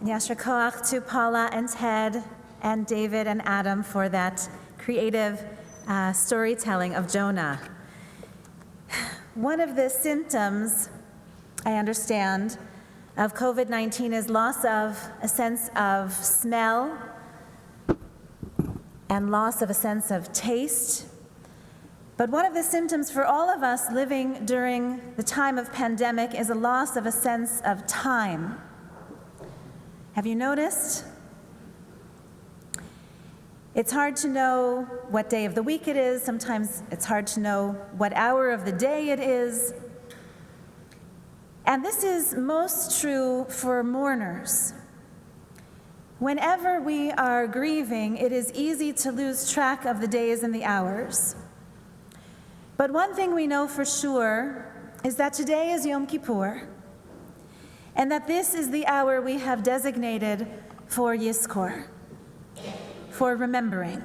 Yasher Koach to Paula and Ted and David and Adam for that creative storytelling of Jonah. One of the symptoms, I understand, of COVID-19 is loss of a sense of smell and loss of a sense of taste. But one of the symptoms for all of us living during the time of pandemic is a loss of a sense of time. Have you noticed? It's hard to know what day of the week it is. Sometimes it's hard to know what hour of the day it is. And this is most true for mourners. Whenever we are grieving, it is easy to lose track of the days and the hours. But one thing we know for sure is that today is Yom Kippur, and that this is the hour we have designated for Yizkor, for remembering.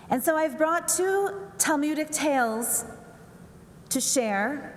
And so I've brought two Talmudic tales to share,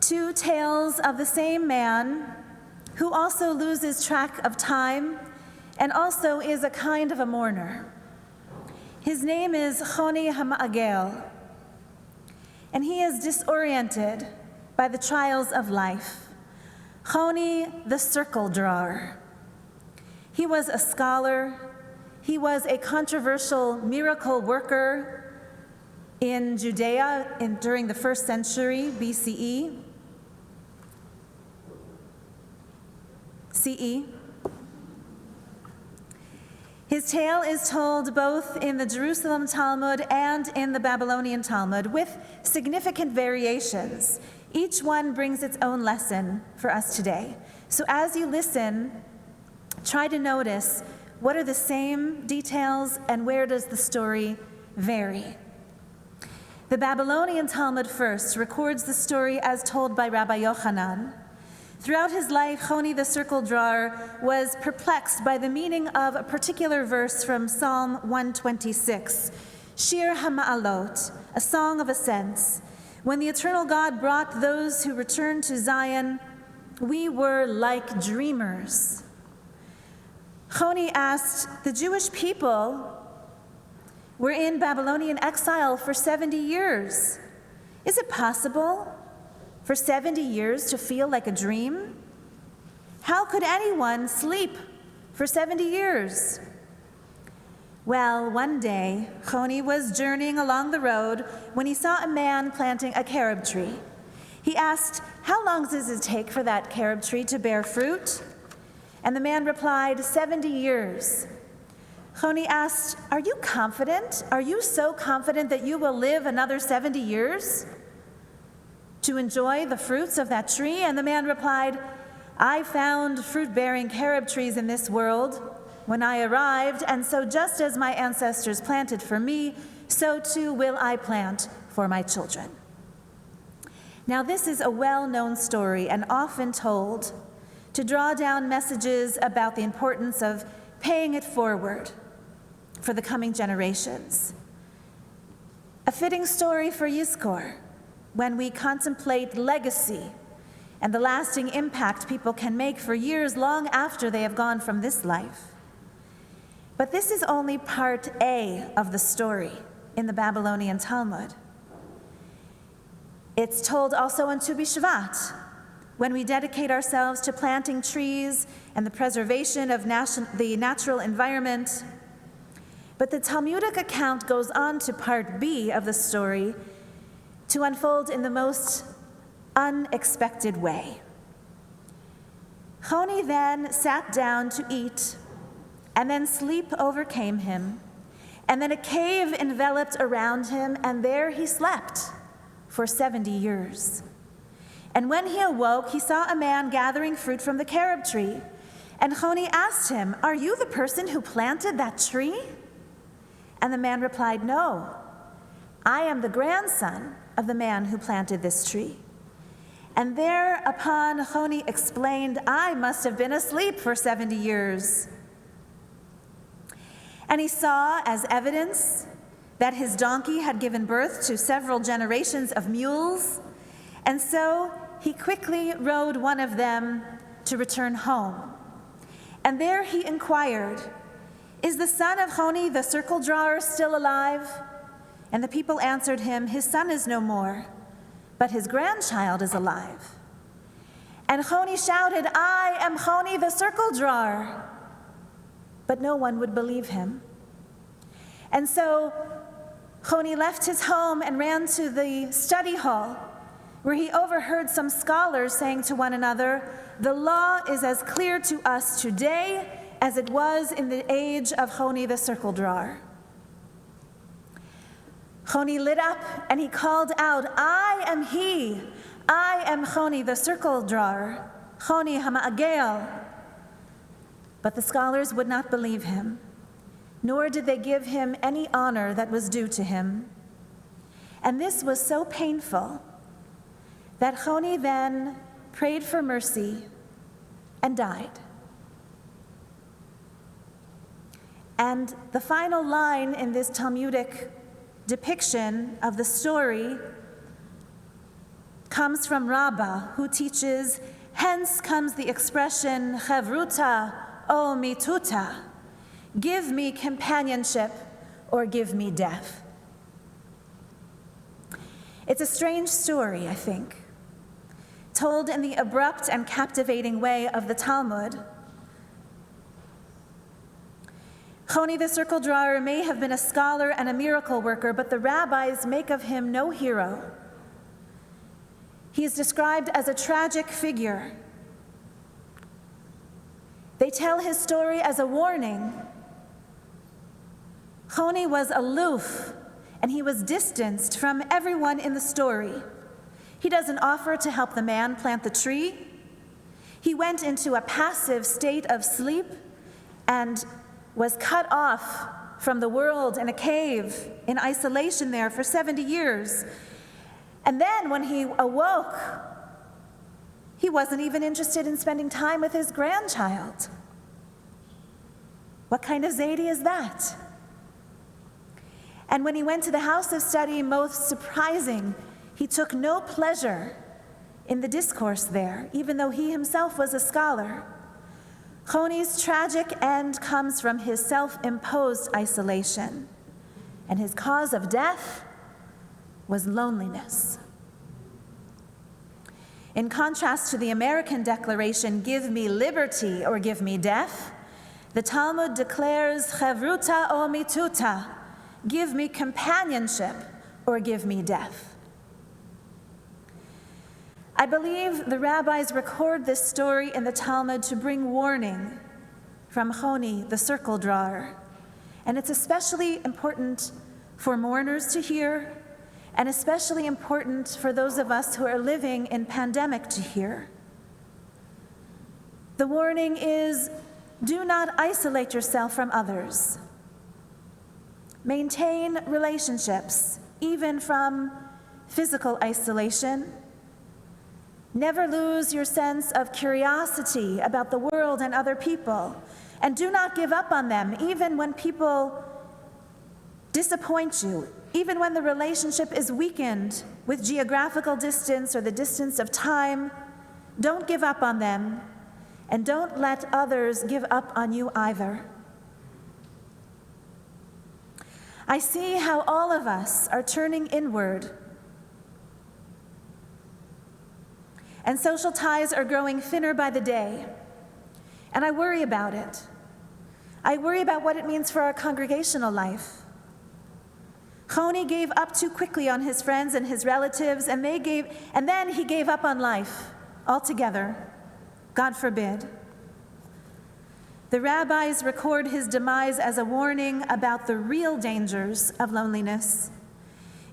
two tales of the same man who also loses track of time and also is a kind of a mourner. His name is Choni HaMa'agel, and he is disoriented by the trials of life. Choni, the circle drawer. He was a scholar. He was a controversial miracle worker in Judea during the 1st century BCE. CE. His tale is told both in the Jerusalem Talmud and in the Babylonian Talmud with significant variations. Each one brings its own lesson for us today. So as you listen, try to notice what are the same details and where does the story vary. The Babylonian Talmud first records the story as told by Rabbi Yochanan. Throughout his life, Choni the circle drawer was perplexed by the meaning of a particular verse from Psalm 126, Shir HaMa'alot, a song of ascents. When the eternal God brought those who returned to Zion, we were like dreamers. Choni asked, the Jewish people were in Babylonian exile for 70 years. Is it possible for 70 years to feel like a dream? How could anyone sleep for 70 years? Well, one day, Choni was journeying along the road when he saw a man planting a carob tree. He asked, how long does it take for that carob tree to bear fruit? And the man replied, 70 years. Choni asked, are you confident? Are you so confident that you will live another 70 years to enjoy the fruits of that tree? And the man replied, I found fruit-bearing carob trees in this world when I arrived, and so just as my ancestors planted for me, so too will I plant for my children. Now this is a well-known story and often told to draw down messages about the importance of paying it forward for the coming generations. A fitting story for Yizkor, when we contemplate legacy and the lasting impact people can make for years long after they have gone from this life. But this is only part A of the story in the Babylonian Talmud. It's told also on Tu B'Shvat, when we dedicate ourselves to planting trees and the preservation of the natural environment. But the Talmudic account goes on to part B of the story to unfold in the most unexpected way. Choni then sat down to eat, and then sleep overcame him, and then a cave enveloped around him, and there he slept for 70 years. And when he awoke, he saw a man gathering fruit from the carob tree, and Choni asked him, are you the person who planted that tree? And the man replied, no, I am the grandson of the man who planted this tree. And thereupon Choni explained, I must have been asleep for 70 years. And he saw as evidence that his donkey had given birth to several generations of mules, and so he quickly rode one of them to return home. And there he inquired, "Is the son of Honi the circle drawer still alive?" And the people answered him, "His son is no more, but his grandchild is alive." And Honi shouted, "I am Honi the circle drawer." But no one would believe him. And so Honi left his home and ran to the study hall, where he overheard some scholars saying to one another, "The law is as clear to us today as it was in the age of Honi the circle drawer." Honi lit up and he called out, "I am he. I am Honi the circle drawer, Honi hama'agel." But the scholars would not believe him, nor did they give him any honor that was due to him. And this was so painful that Honi then prayed for mercy and died. And the final line in this Talmudic depiction of the story comes from Rabbi, who teaches, hence comes the expression chavruta o mituta, give me companionship or give me death. It's a strange story, I think, told in the abrupt and captivating way of the Talmud. Honi the circle drawer may have been a scholar and a miracle worker, but the rabbis make of him no hero. He is described as a tragic figure. They tell his story as a warning. Honi was aloof, and he was distanced from everyone in the story. He doesn't offer to help the man plant the tree. He went into a passive state of sleep and was cut off from the world in a cave, in isolation there for 70 years. And then when he awoke, he wasn't even interested in spending time with his grandchild. What kind of Zaidi is that? And when he went to the house of study, most surprising, he took no pleasure in the discourse there, even though he himself was a scholar. Honi's tragic end comes from his self-imposed isolation, and his cause of death was loneliness. In contrast to the American declaration, "Give me liberty or give me death," the Talmud declares, "Chavruta o mituta," give me companionship or give me death. I believe the rabbis record this story in the Talmud to bring warning from Honi, the circle drawer. And it's especially important for mourners to hear, and especially important for those of us who are living in pandemic to hear. The warning is, do not isolate yourself from others. Maintain relationships, even from physical isolation. Never lose your sense of curiosity about the world and other people. And do not give up on them, even when people disappoint you, even when the relationship is weakened with geographical distance or the distance of time. Don't give up on them, and don't let others give up on you either. I see how all of us are turning inward, and social ties are growing thinner by the day, and I worry about it. I worry about what it means for our congregational life. Honi gave up too quickly on his friends and his relatives, and then he gave up on life altogether. God forbid. The rabbis record his demise as a warning about the real dangers of loneliness.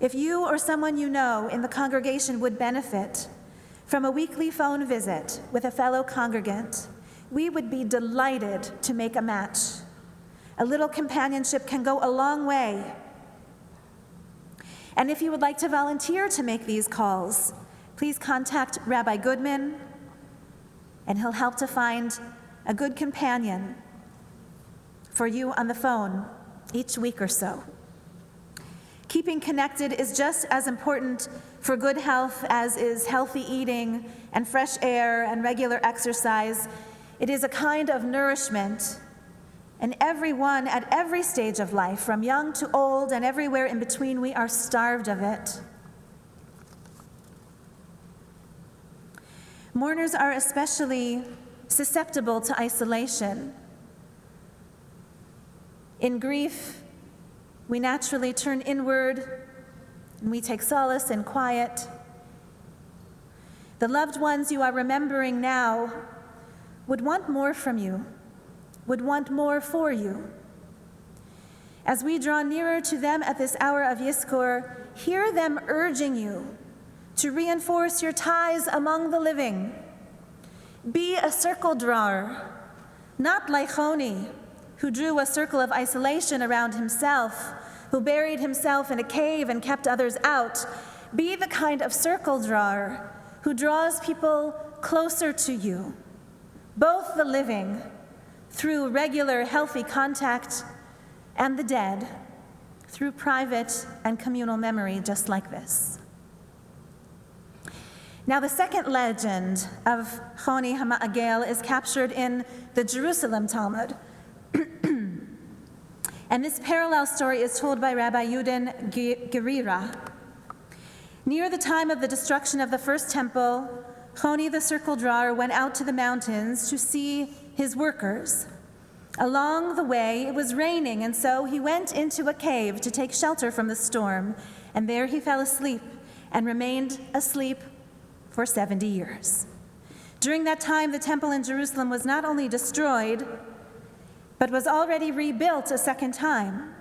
If you or someone you know in the congregation would benefit from a weekly phone visit with a fellow congregant, we would be delighted to make a match. A little companionship can go a long way. And if you would like to volunteer to make these calls, please contact Rabbi Goodman, and he'll help to find a good companion for you on the phone each week or so. Keeping connected is just as important for good health, as is healthy eating and fresh air and regular exercise. It is a kind of nourishment, and everyone at every stage of life, from young to old and everywhere in between, we are starved of it. Mourners are especially susceptible to isolation. In grief, we naturally turn inward and we take solace in quiet. The loved ones you are remembering now would want more from you, would want more for you. As we draw nearer to them at this hour of Yizkor, hear them urging you to reinforce your ties among the living. Be a circle drawer, not like Choni, who drew a circle of isolation around himself, who buried himself in a cave and kept others out. Be the kind of circle drawer who draws people closer to you, both the living, through regular healthy contact, and the dead, through private and communal memory, just like this. Now, the second legend of Choni HaMa'agel is captured in the Jerusalem Talmud. And this parallel story is told by Rabbi Yudin Gerira. Near the time of the destruction of the first temple, Choni the circle drawer went out to the mountains to see his workers. Along the way, it was raining, and so he went into a cave to take shelter from the storm, and there he fell asleep and remained asleep for 70 years. During that time, the temple in Jerusalem was not only destroyed, but was already rebuilt a second time.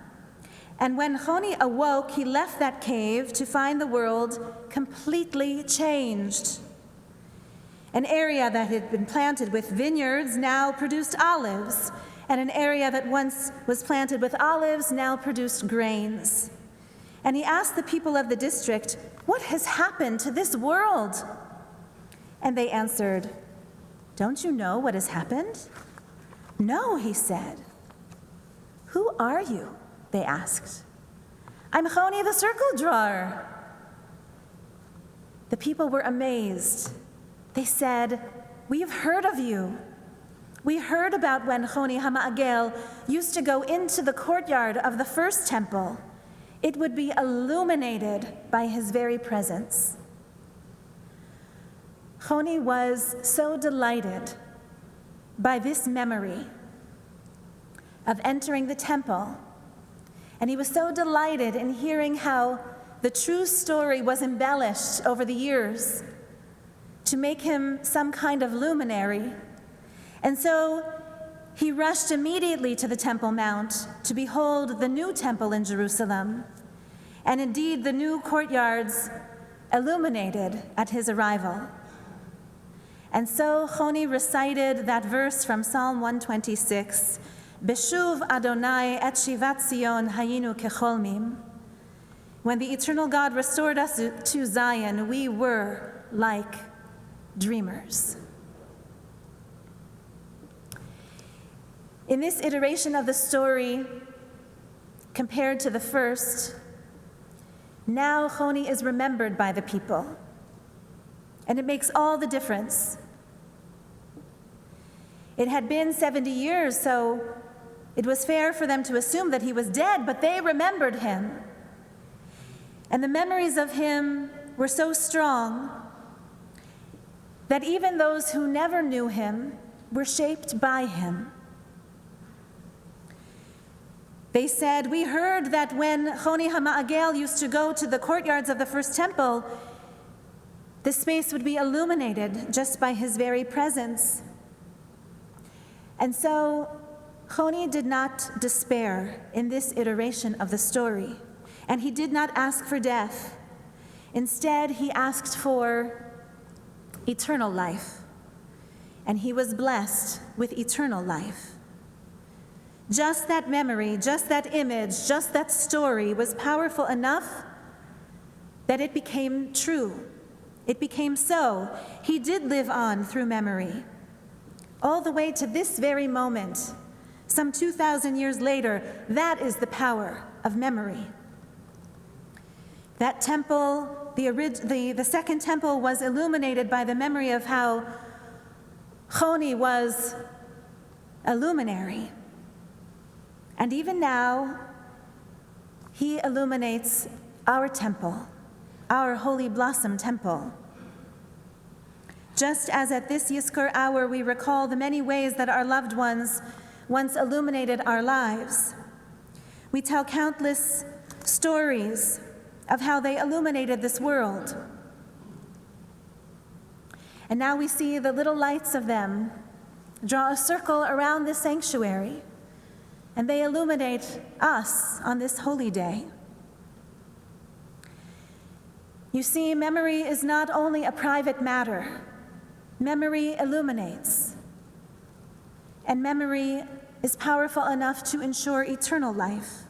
And when Choni awoke, he left that cave to find the world completely changed. An area that had been planted with vineyards now produced olives, and an area that once was planted with olives now produced grains. And he asked the people of the district, "What has happened to this world?" And they answered, "Don't you know what has happened?" "No," he said. "Who are you?" they asked. "I'm Choni the circle drawer." The people were amazed. They said, "We've heard of you. We heard about when Choni HaMa'agel used to go into the courtyard of the first temple. It would be illuminated by his very presence." Choni was so delighted by this memory of entering the temple, and he was so delighted in hearing how the true story was embellished over the years to make him some kind of luminary. And so he rushed immediately to the Temple Mount to behold the new temple in Jerusalem, and indeed the new courtyards illuminated at his arrival. And so Choni recited that verse from Psalm 126, "Beshuv Adonai et shivat Zion hayinu kecholmim." When the eternal God restored us to Zion, we were like dreamers. In this iteration of the story, compared to the first, now Choni is remembered by the people, and it makes all the difference. It had been 70 years, so it was fair for them to assume that he was dead, but they remembered him. And the memories of him were so strong that even those who never knew him were shaped by him. They said, "We heard that when Choni HaMa'agel used to go to the courtyards of the first temple, the space would be illuminated just by his very presence." And so Choni did not despair in this iteration of the story, and he did not ask for death. Instead, he asked for eternal life, and he was blessed with eternal life. Just that memory, just that image, just that story was powerful enough that it became true. It became so. He did live on through memory, all the way to this very moment. Some 2,000 years later, that is the power of memory. That temple the second temple was illuminated by the memory of how Choni was a luminary. And even now, he illuminates our temple, our Holy Blossom Temple. Just as at this Yizkor hour we recall the many ways that our loved ones once illuminated our lives, we tell countless stories of how they illuminated this world. And now we see the little lights of them draw a circle around this sanctuary, and they illuminate us on this holy day. You see, memory is not only a private matter. Memory illuminates. And memory is powerful enough to ensure eternal life.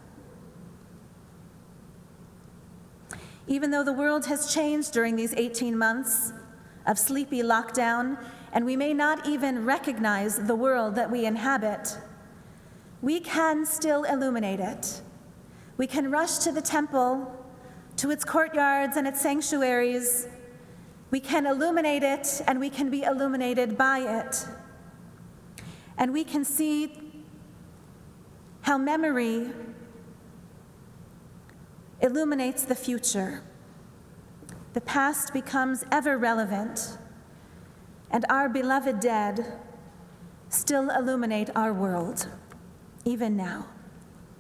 Even though the world has changed during these 18 months of sleepy lockdown, and we may not even recognize the world that we inhabit, we can still illuminate it. We can rush to the temple, to its courtyards and its sanctuaries. We can illuminate it, and we can be illuminated by it. And we can see how memory illuminates the future. The past becomes ever relevant, and our beloved dead still illuminate our world, even now.